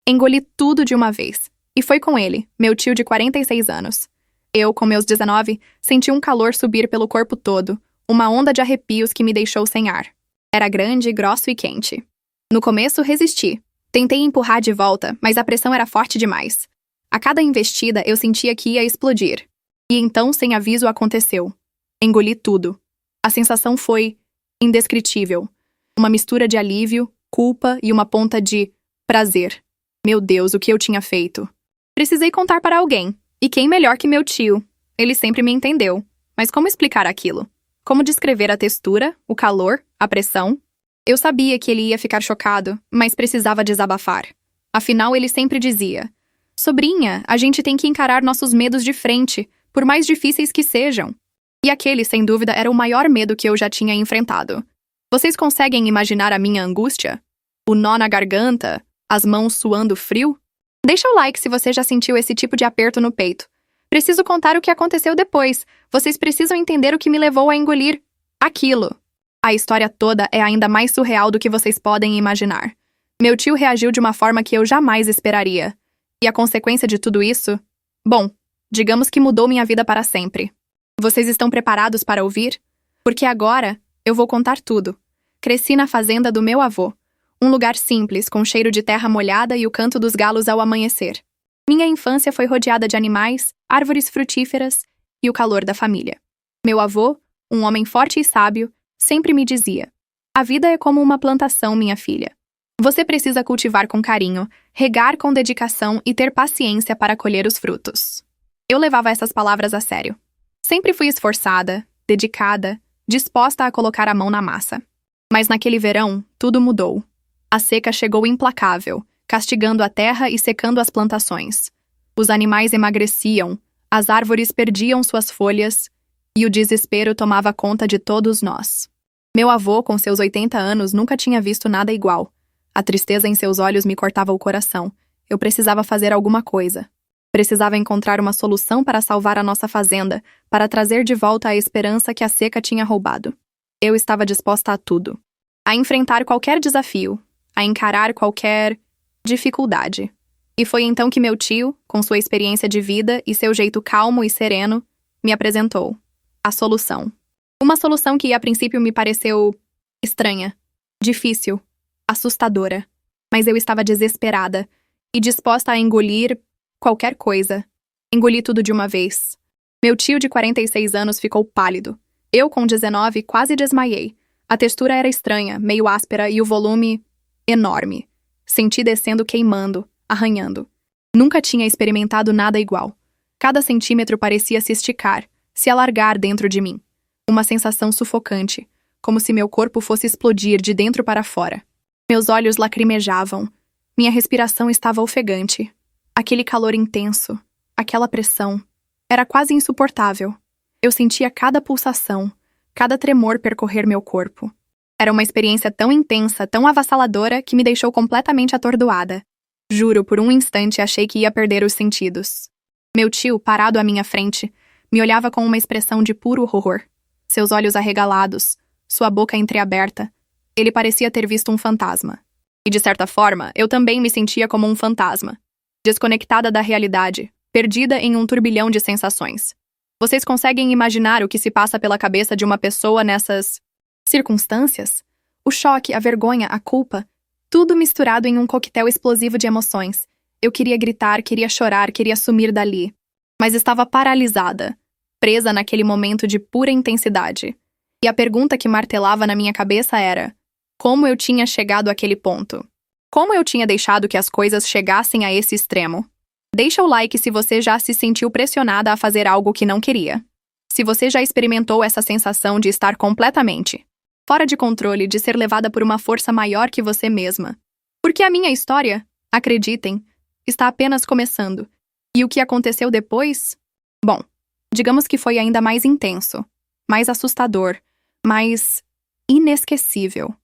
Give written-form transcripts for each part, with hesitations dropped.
Engoli tudo de uma vez. E foi com ele, meu tio de 46 anos. Eu, com meus 19, senti um calor subir pelo corpo todo, uma onda de arrepios que me deixou sem ar. Era grande, grosso e quente. No começo, resisti. Tentei empurrar de volta, mas a pressão era forte demais. A cada investida, eu sentia que ia explodir. E então, sem aviso, aconteceu. Engoli tudo. A sensação foi indescritível. Uma mistura de alívio, culpa e uma ponta de prazer. Meu Deus, o que eu tinha feito? Precisei contar para alguém. E quem melhor que meu tio? Ele sempre me entendeu. Mas como explicar aquilo? Como descrever a textura, o calor, a pressão? Eu sabia que ele ia ficar chocado, mas precisava desabafar. Afinal, ele sempre dizia: "Sobrinha, a gente tem que encarar nossos medos de frente, por mais difíceis que sejam." E aquele, sem dúvida, era o maior medo que eu já tinha enfrentado. Vocês conseguem imaginar a minha angústia? O nó na garganta? As mãos suando frio? Deixa o like se você já sentiu esse tipo de aperto no peito. Preciso contar o que aconteceu depois. Vocês precisam entender o que me levou a engolir aquilo. A história toda é ainda mais surreal do que vocês podem imaginar. Meu tio reagiu de uma forma que eu jamais esperaria. E a consequência de tudo isso? Bom, digamos que mudou minha vida para sempre. Vocês estão preparados para ouvir? Porque agora eu vou contar tudo. Cresci na fazenda do meu avô. Um lugar simples, com cheiro de terra molhada e o canto dos galos ao amanhecer. Minha infância foi rodeada de animais, árvores frutíferas e o calor da família. Meu avô, um homem forte e sábio, sempre me dizia: "A vida é como uma plantação, minha filha. Você precisa cultivar com carinho, regar com dedicação e ter paciência para colher os frutos." Eu levava essas palavras a sério. Sempre fui esforçada, dedicada, disposta a colocar a mão na massa. Mas naquele verão, tudo mudou. A seca chegou implacável, castigando a terra e secando as plantações. Os animais emagreciam, as árvores perdiam suas folhas e o desespero tomava conta de todos nós. Meu avô, com seus 80 anos, nunca tinha visto nada igual. A tristeza em seus olhos me cortava o coração. Eu precisava fazer alguma coisa. Precisava encontrar uma solução para salvar a nossa fazenda, para trazer de volta a esperança que a seca tinha roubado. Eu estava disposta a tudo. A enfrentar qualquer desafio, a encarar qualquer dificuldade. E foi então que meu tio, com sua experiência de vida e seu jeito calmo e sereno, me apresentou a solução. Uma solução que a princípio me pareceu estranha, difícil, assustadora. Mas eu estava desesperada e disposta a engolir qualquer coisa. Engoli tudo de uma vez. Meu tio de 46 anos ficou pálido. Eu, com 19, quase desmaiei. A textura era estranha, meio áspera e o volume enorme. Senti descendo queimando, arranhando. Nunca tinha experimentado nada igual. Cada centímetro parecia se esticar, se alargar dentro de mim. Uma sensação sufocante, como se meu corpo fosse explodir de dentro para fora. Meus olhos lacrimejavam. Minha respiração estava ofegante. Aquele calor intenso, aquela pressão, era quase insuportável. Eu sentia cada pulsação, cada tremor percorrer meu corpo. Era uma experiência tão intensa, tão avassaladora, que me deixou completamente atordoada. Juro, por um instante achei que ia perder os sentidos. Meu tio, parado à minha frente, me olhava com uma expressão de puro horror. Seus olhos arregalados, sua boca entreaberta. Ele parecia ter visto um fantasma. E, de certa forma, eu também me sentia como um fantasma. Desconectada da realidade, perdida em um turbilhão de sensações. Vocês conseguem imaginar o que se passa pela cabeça de uma pessoa nessas circunstâncias? O choque, a vergonha, a culpa, tudo misturado em um coquetel explosivo de emoções. Eu queria gritar, queria chorar, queria sumir dali. Mas estava paralisada, presa naquele momento de pura intensidade. E a pergunta que martelava na minha cabeça era: como eu tinha chegado àquele ponto? Como eu tinha deixado que as coisas chegassem a esse extremo? Deixa o like se você já se sentiu pressionada a fazer algo que não queria. Se você já experimentou essa sensação de estar completamente fora de controle, de ser levada por uma força maior que você mesma. Porque a minha história, acreditem, está apenas começando. E o que aconteceu depois? Bom, digamos que foi ainda mais intenso, mais assustador, mais inesquecível.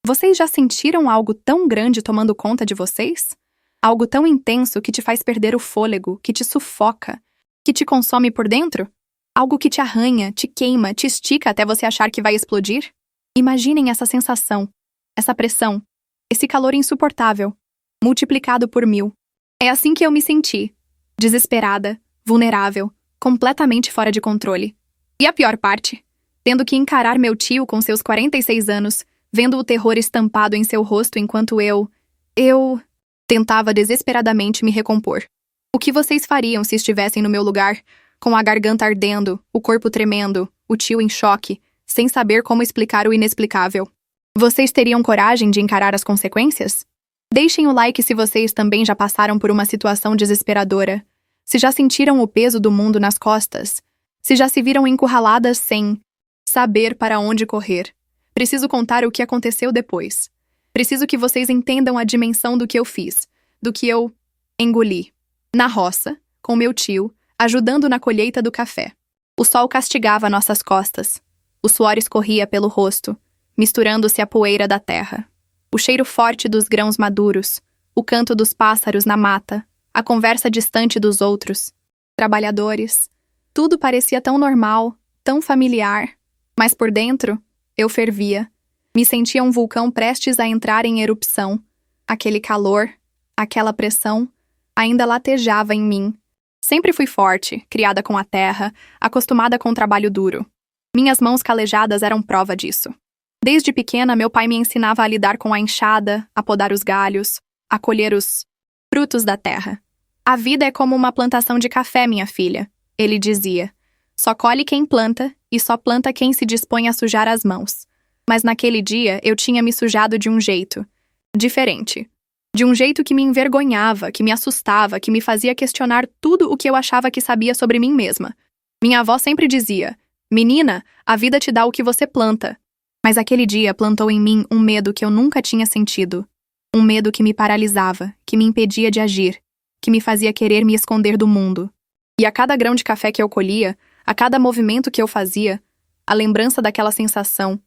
Vocês já sentiram algo tão grande tomando conta de vocês? Algo tão intenso que te faz perder o fôlego, que te sufoca, que te consome por dentro? Algo que te arranha, te queima, te estica até você achar que vai explodir? Imaginem essa sensação, essa pressão, esse calor insuportável, multiplicado por 1000. É assim que eu me senti. Desesperada, vulnerável, completamente fora de controle. E a pior parte? Tendo que encarar meu tio com seus 46 anos, vendo o terror estampado em seu rosto enquanto eu tentava desesperadamente me recompor. O que vocês fariam se estivessem no meu lugar, com a garganta ardendo, o corpo tremendo, o tio em choque, sem saber como explicar o inexplicável? Vocês teriam coragem de encarar as consequências? Deixem o like se vocês também já passaram por uma situação desesperadora, se já sentiram o peso do mundo nas costas, se já se viram encurraladas sem saber para onde correr. Preciso contar o que aconteceu depois. Preciso que vocês entendam a dimensão do que eu fiz, do que eu engoli. Na roça, com meu tio, ajudando na colheita do café. O sol castigava nossas costas. O suor escorria pelo rosto, misturando-se à poeira da terra. O cheiro forte dos grãos maduros, o canto dos pássaros na mata, a conversa distante dos outros, trabalhadores. Tudo parecia tão normal, tão familiar, mas por dentro, eu fervia. Me sentia um vulcão prestes a entrar em erupção. Aquele calor, aquela pressão, ainda latejava em mim. Sempre fui forte, criada com a terra, acostumada com o trabalho duro. Minhas mãos calejadas eram prova disso. Desde pequena, meu pai me ensinava a lidar com a enxada, a podar os galhos, a colher os frutos da terra. A vida é como uma plantação de café, minha filha, ele dizia. Só colhe quem planta e só planta quem se dispõe a sujar as mãos. Mas naquele dia eu tinha me sujado de um jeito diferente. De um jeito que me envergonhava, que me assustava, que me fazia questionar tudo o que eu achava que sabia sobre mim mesma. Minha avó sempre dizia: "Menina, a vida te dá o que você planta." Mas aquele dia plantou em mim um medo que eu nunca tinha sentido. Um medo que me paralisava, que me impedia de agir, que me fazia querer me esconder do mundo. E a cada grão de café que eu colhia, a cada movimento que eu fazia, a lembrança daquela sensação,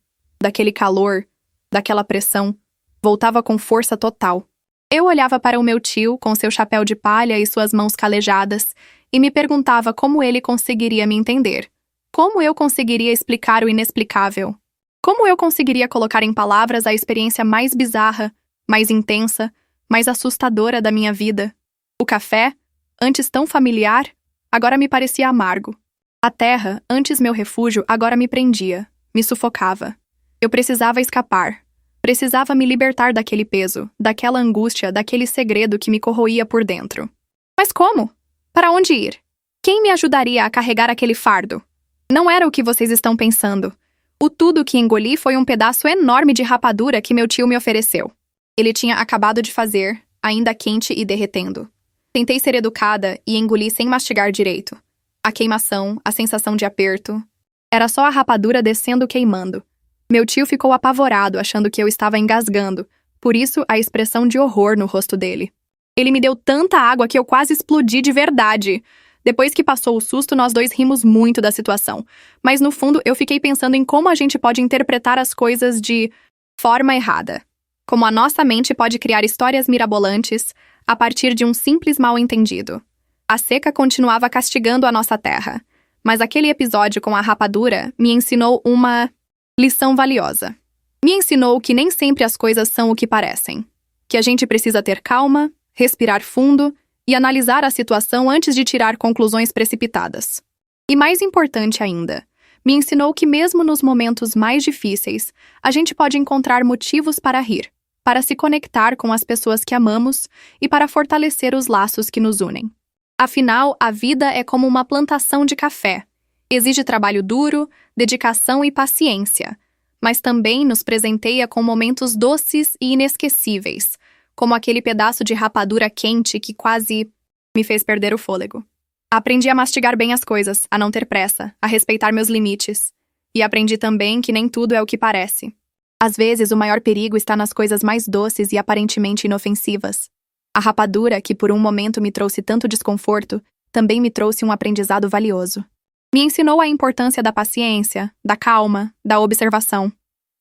daquele calor, daquela pressão, voltava com força total. Eu olhava para o meu tio, com seu chapéu de palha e suas mãos calejadas, e me perguntava como ele conseguiria me entender. Como eu conseguiria explicar o inexplicável? Como eu conseguiria colocar em palavras a experiência mais bizarra, mais intensa, mais assustadora da minha vida? O café, antes tão familiar, agora me parecia amargo. A terra, antes meu refúgio, agora me prendia, me sufocava. Eu precisava escapar. Precisava me libertar daquele peso, daquela angústia, daquele segredo que me corroía por dentro. Mas como? Para onde ir? Quem me ajudaria a carregar aquele fardo? Não era o que vocês estão pensando. O tudo que engoli foi um pedaço enorme de rapadura que meu tio me ofereceu. Ele tinha acabado de fazer, ainda quente e derretendo. Tentei ser educada e engoli sem mastigar direito. A queimação, a sensação de aperto. Era só a rapadura descendo queimando. Meu tio ficou apavorado, achando que eu estava engasgando, por isso a expressão de horror no rosto dele. Ele me deu tanta água que eu quase explodi de verdade. Depois que passou o susto, nós dois rimos muito da situação. Mas no fundo, eu fiquei pensando em como a gente pode interpretar as coisas de forma errada. Como a nossa mente pode criar histórias mirabolantes a partir de um simples mal-entendido. A seca continuava castigando a nossa terra. Mas aquele episódio com a rapadura me ensinou uma lição valiosa. Me ensinou que nem sempre as coisas são o que parecem. Que a gente precisa ter calma, respirar fundo e analisar a situação antes de tirar conclusões precipitadas. E mais importante ainda, me ensinou que mesmo nos momentos mais difíceis, a gente pode encontrar motivos para rir, para se conectar com as pessoas que amamos e para fortalecer os laços que nos unem. Afinal, a vida é como uma plantação de café. Exige trabalho duro, dedicação e paciência, mas também nos presenteia com momentos doces e inesquecíveis, como aquele pedaço de rapadura quente que quase me fez perder o fôlego. Aprendi a mastigar bem as coisas, a não ter pressa, a respeitar meus limites. E aprendi também que nem tudo é o que parece. Às vezes, o maior perigo está nas coisas mais doces e aparentemente inofensivas. A rapadura, que por um momento me trouxe tanto desconforto, também me trouxe um aprendizado valioso. Me ensinou a importância da paciência, da calma, da observação.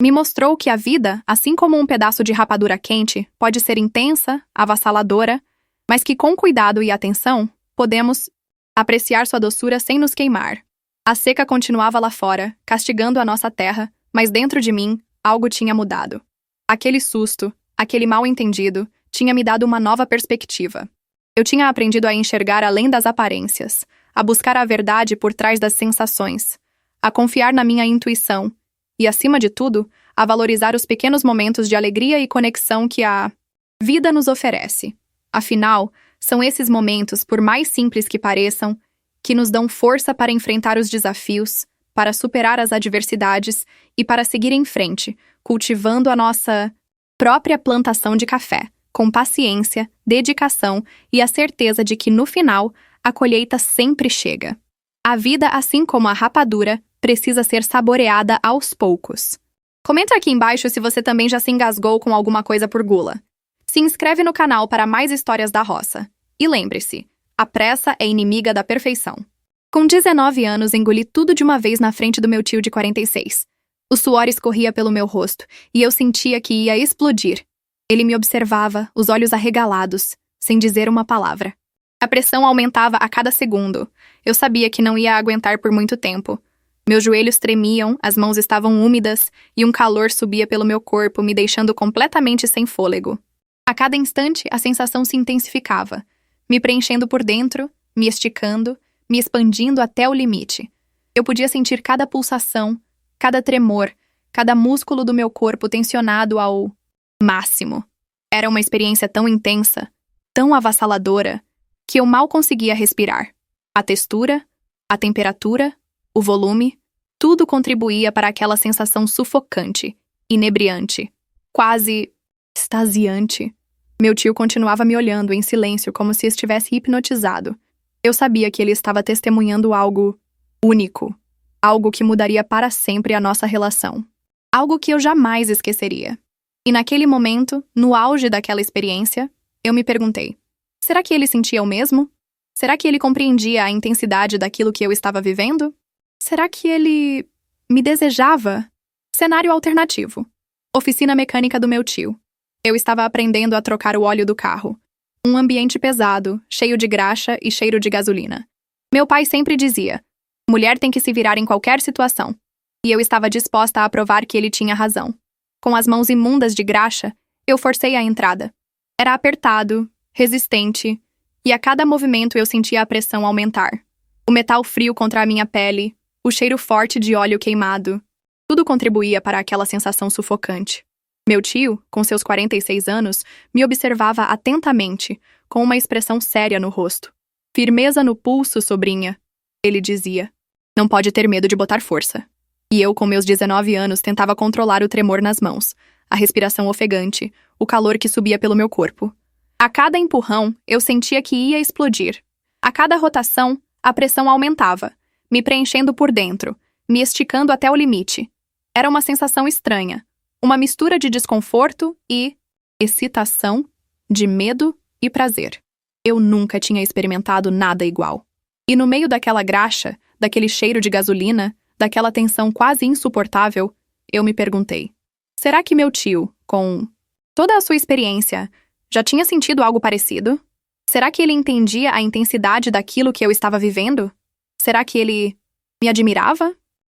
Me mostrou que a vida, assim como um pedaço de rapadura quente, pode ser intensa, avassaladora, mas que com cuidado e atenção, podemos apreciar sua doçura sem nos queimar. A seca continuava lá fora, castigando a nossa terra, mas dentro de mim, algo tinha mudado. Aquele susto, aquele mal-entendido, tinha me dado uma nova perspectiva. Eu tinha aprendido a enxergar além das aparências, a buscar a verdade por trás das sensações, a confiar na minha intuição e, acima de tudo, a valorizar os pequenos momentos de alegria e conexão que a vida nos oferece. Afinal, são esses momentos, por mais simples que pareçam, que nos dão força para enfrentar os desafios, para superar as adversidades e para seguir em frente, cultivando a nossa própria plantação de café, com paciência, dedicação e a certeza de que, no final, a colheita sempre chega. A vida, assim como a rapadura, precisa ser saboreada aos poucos. Comenta aqui embaixo se você também já se engasgou com alguma coisa por gula. Se inscreve no canal para mais histórias da roça. E lembre-se, a pressa é inimiga da perfeição. Com 19 anos, engoli tudo de uma vez na frente do meu tio de 46. O suor escorria pelo meu rosto, e eu sentia que ia explodir. Ele me observava, os olhos arregalados, sem dizer uma palavra. A pressão aumentava a cada segundo. Eu sabia que não ia aguentar por muito tempo. Meus joelhos tremiam, as mãos estavam úmidas, e um calor subia pelo meu corpo, me deixando completamente sem fôlego. A cada instante, a sensação se intensificava, me preenchendo por dentro, me esticando, me expandindo até o limite. Eu podia sentir cada pulsação, cada tremor, cada músculo do meu corpo tensionado ao máximo. Era uma experiência tão intensa, tão avassaladora, que eu mal conseguia respirar. A textura, a temperatura, o volume, tudo contribuía para aquela sensação sufocante, inebriante, quase extasiante. Meu tio continuava me olhando em silêncio como se estivesse hipnotizado. Eu sabia que ele estava testemunhando algo único, algo que mudaria para sempre a nossa relação, algo que eu jamais esqueceria. E naquele momento, no auge daquela experiência, eu me perguntei: será que ele sentia o mesmo? Será que ele compreendia a intensidade daquilo que eu estava vivendo? Será que ele me desejava? Cenário alternativo. Oficina mecânica do meu tio. Eu estava aprendendo a trocar o óleo do carro. Um ambiente pesado, cheio de graxa e cheiro de gasolina. Meu pai sempre dizia: mulher tem que se virar em qualquer situação. E eu estava disposta a provar que ele tinha razão. Com as mãos imundas de graxa, eu forcei a entrada. Era apertado, resistente, e a cada movimento eu sentia a pressão aumentar. O metal frio contra a minha pele, o cheiro forte de óleo queimado. Tudo contribuía para aquela sensação sufocante. Meu tio, com seus 46 anos, me observava atentamente, com uma expressão séria no rosto. Firmeza no pulso, sobrinha, ele dizia. Não pode ter medo de botar força. E eu, com meus 19 anos, tentava controlar o tremor nas mãos, a respiração ofegante, o calor que subia pelo meu corpo. A cada empurrão, eu sentia que ia explodir. A cada rotação, a pressão aumentava, me preenchendo por dentro, me esticando até o limite. Era uma sensação estranha, uma mistura de desconforto e excitação, de medo e prazer. Eu nunca tinha experimentado nada igual. E no meio daquela graxa, daquele cheiro de gasolina, daquela tensão quase insuportável, eu me perguntei: será que meu tio, com toda a sua experiência, já tinha sentido algo parecido? Será que ele entendia a intensidade daquilo que eu estava vivendo? Será que ele me admirava?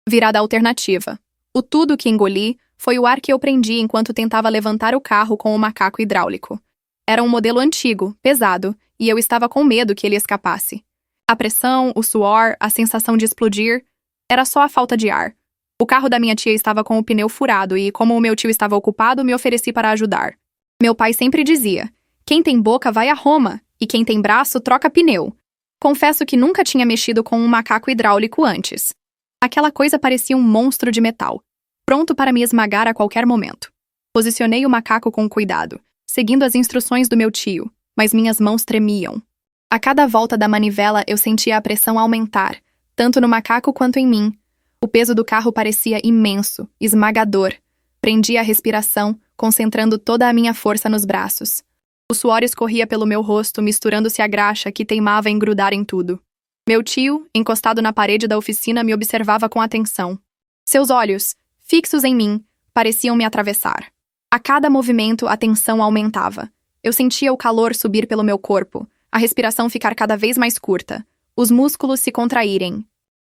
Virada alternativa. O tudo que engoli foi o ar que eu prendi enquanto tentava levantar o carro com o macaco hidráulico. Era um modelo antigo, pesado, e eu estava com medo que ele escapasse. A pressão, o suor, a sensação de explodir, era só a falta de ar. O carro da minha tia estava com o pneu furado e, como o meu tio estava ocupado, me ofereci para ajudar. Meu pai sempre dizia: quem tem boca vai a Roma, e quem tem braço troca pneu. Confesso que nunca tinha mexido com um macaco hidráulico antes. Aquela coisa parecia um monstro de metal, pronto para me esmagar a qualquer momento. Posicionei o macaco com cuidado, seguindo as instruções do meu tio, mas minhas mãos tremiam. A cada volta da manivela eu sentia a pressão aumentar, tanto no macaco quanto em mim. O peso do carro parecia imenso, esmagador. Prendi a respiração, concentrando toda a minha força nos braços. O suor escorria pelo meu rosto, misturando-se à graxa que teimava em grudar em tudo. Meu tio, encostado na parede da oficina, me observava com atenção. Seus olhos, fixos em mim, pareciam me atravessar. A cada movimento, a tensão aumentava. Eu sentia o calor subir pelo meu corpo, a respiração ficar cada vez mais curta, os músculos se contraírem.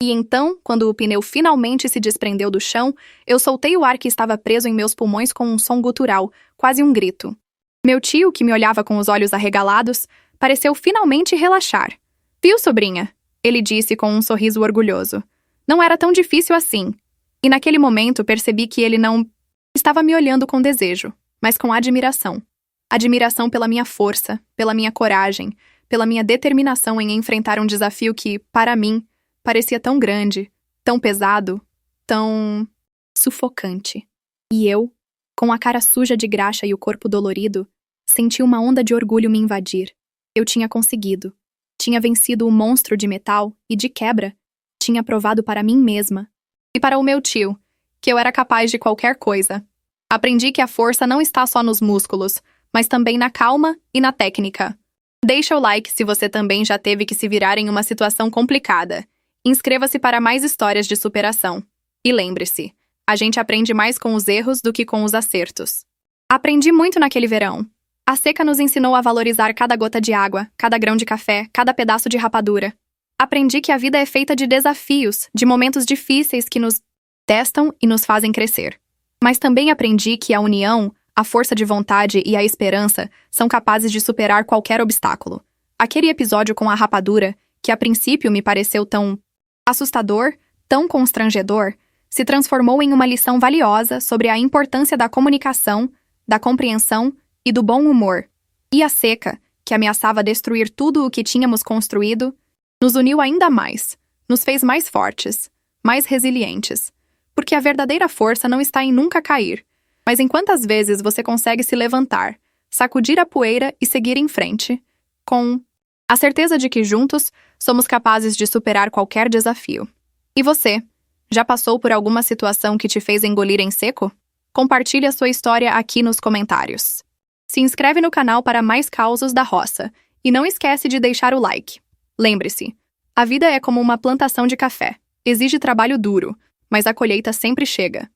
E então, quando o pneu finalmente se desprendeu do chão, eu soltei o ar que estava preso em meus pulmões com um som gutural, quase um grito. Meu tio, que me olhava com os olhos arregalados, pareceu finalmente relaxar. Viu, sobrinha? Ele disse com um sorriso orgulhoso. Não era tão difícil assim. E naquele momento percebi que ele não estava me olhando com desejo, mas com admiração. Admiração pela minha força, pela minha coragem, pela minha determinação em enfrentar um desafio que, para mim, parecia tão grande, tão pesado, tão sufocante. E eu, com a cara suja de graxa e o corpo dolorido, senti uma onda de orgulho me invadir. Eu tinha conseguido. Tinha vencido o monstro de metal e, de quebra, tinha provado para mim mesma e para o meu tio que eu era capaz de qualquer coisa. Aprendi que a força não está só nos músculos, mas também na calma e na técnica. Deixa o like se você também já teve que se virar em uma situação complicada. Inscreva-se para mais histórias de superação. E lembre-se, a gente aprende mais com os erros do que com os acertos. Aprendi muito naquele verão. A seca nos ensinou a valorizar cada gota de água, cada grão de café, cada pedaço de rapadura. Aprendi que a vida é feita de desafios, de momentos difíceis que nos testam e nos fazem crescer. Mas também aprendi que a união, a força de vontade e a esperança são capazes de superar qualquer obstáculo. Aquele episódio com a rapadura, que a princípio me pareceu tão assustador, tão constrangedor, se transformou em uma lição valiosa sobre a importância da comunicação, da compreensão e do bom humor. E a seca, que ameaçava destruir tudo o que tínhamos construído, nos uniu ainda mais, nos fez mais fortes, mais resilientes. Porque a verdadeira força não está em nunca cair, mas em quantas vezes você consegue se levantar, sacudir a poeira e seguir em frente, com a certeza de que juntos somos capazes de superar qualquer desafio. E você, já passou por alguma situação que te fez engolir em seco? Compartilhe a sua história aqui nos comentários. Se inscreve no canal para mais causos da roça e não esquece de deixar o like. Lembre-se, a vida é como uma plantação de café. Exige trabalho duro, mas a colheita sempre chega.